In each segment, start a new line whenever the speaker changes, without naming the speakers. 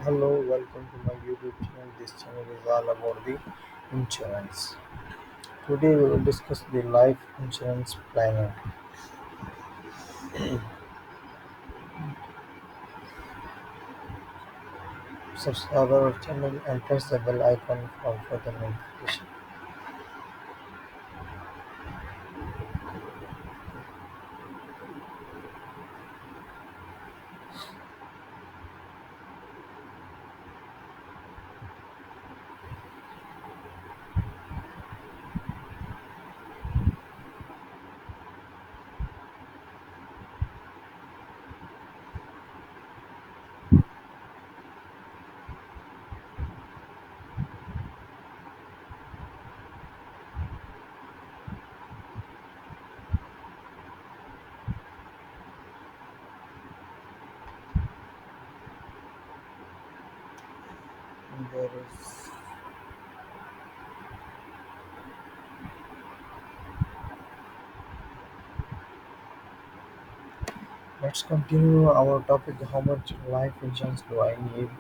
Hello, welcome to my YouTube channel. This channel is all about the insurance. Today we will discuss the life insurance planning. Subscribe our channel and press the bell icon for further notification. There is Let's continue our topic. How much life insurance do I need?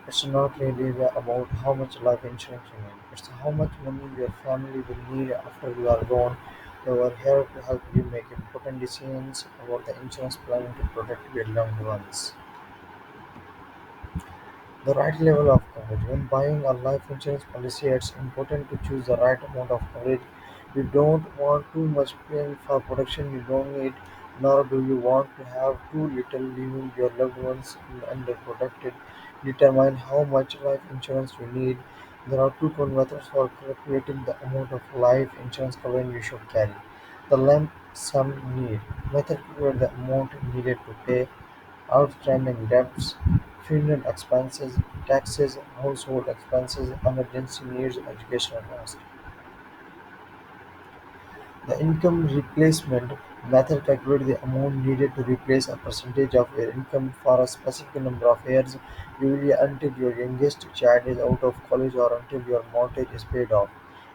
It's not really about how much life insurance you need. It's how much money your family will need after you are gone. We are here to help you make important decisions about the insurance planning to protect your loved ones. The right level of coverage. When buying a life insurance policy, it's important to choose the right amount of coverage. You don't want too much paying for protection you don't need, nor do you want to have too little, leaving your loved ones underprotected. Determine how much life insurance you need. There are two common methods for calculating the amount of life insurance coverage you should carry. The lump sum need method calculates the amount needed to pay outstanding debts, funeral expenses, taxes, household expenses, emergency needs, educational costs. The income replacement method calculates the amount needed to replace a percentage of your income for a specific number of years, usually until your youngest child is out of college or until your mortgage is paid off.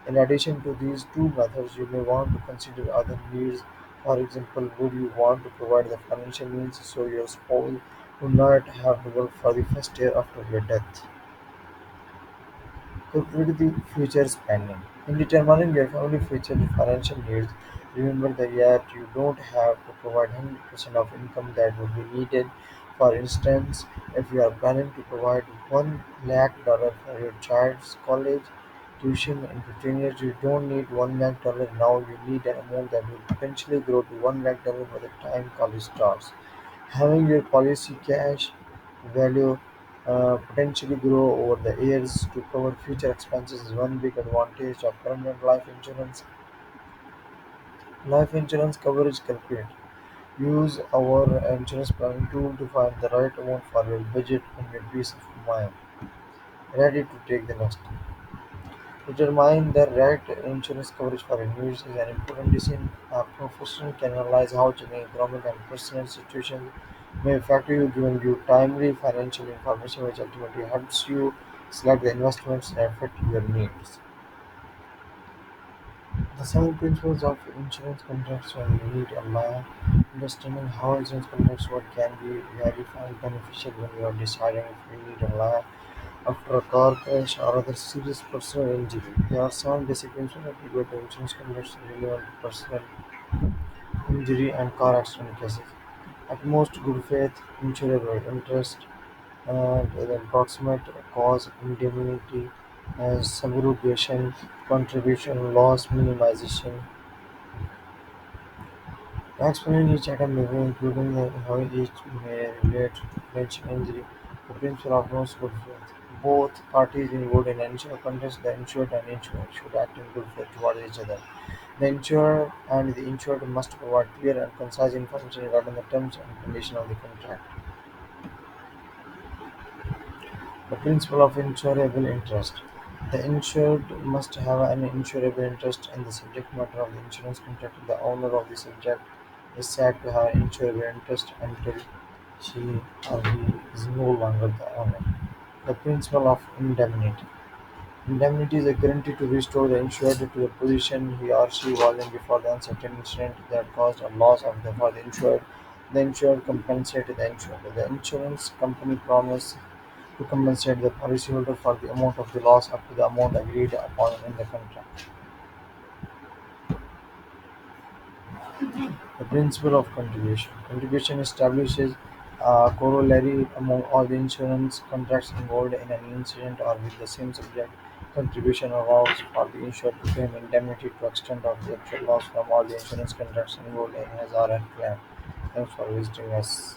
In addition to these two methods, you may want to consider other needs. For example, would you want to provide the financial means so your spouse would not have to work for the first year after your death? Calculate the future spending. In determining your family future financial needs, remember that you don't have to provide 100% of income that would be needed. For instance, if you are planning to provide $1 lakh for your child's college tuition in 15 years, you don't need $1 lakh now. You need an amount that will potentially grow to $1 lakh by the time college starts. Having your policy cash value potentially grow over the years to cover future expenses is one big advantage of permanent life insurance. Life insurance coverage calculate. Use our insurance planning tool to find the right amount for your budget and your peace of mind. Ready to take the next step. Determine the right insurance coverage for your needs is an important decision. A professional can analyze how changing economic and personal situations may affect you, giving you timely financial information which ultimately helps you select the investments that fit your needs. The seven principles of insurance contracts when you need a lawyer. Understanding how insurance contracts work can be very beneficial when you are deciding if you need a lawyer after a car crash or other serious personal injury. There are some basic principles applicable to insurance contracts relevant to personal injury and car accident cases. At most good faith, insurable interest, and the approximate cause indemnity, subrogation, contribution, loss minimization. Explaining each item may including how each may relate to potential injury, the principle of most good faith. Both parties involved in an insurance contest, the insured and insured, should act in good faith towards each other. The insurer and the insured must provide clear and concise information regarding the terms and conditions of the contract. The principle of insurable interest. The insured must have an insurable interest in the subject matter of the insurance contract. The owner of the subject is said to have an insurable interest until she or he is no longer the owner. The principle of indemnity. Indemnity is a guarantee to restore the insured to the position he or she was in before the uncertain incident that caused a loss of the insured. The insured compensates the insured. The insurance company promises to compensate the policyholder for the amount of the loss up to the amount agreed upon in the contract. The principle of contribution. Contribution establishes a corollary among all the insurance contracts involved in an incident or with the same subject. Contribution allows for the insured to claim indemnity to extent of the actual loss from all the insurance contracts involved in his or her claim. Thanks for visiting us.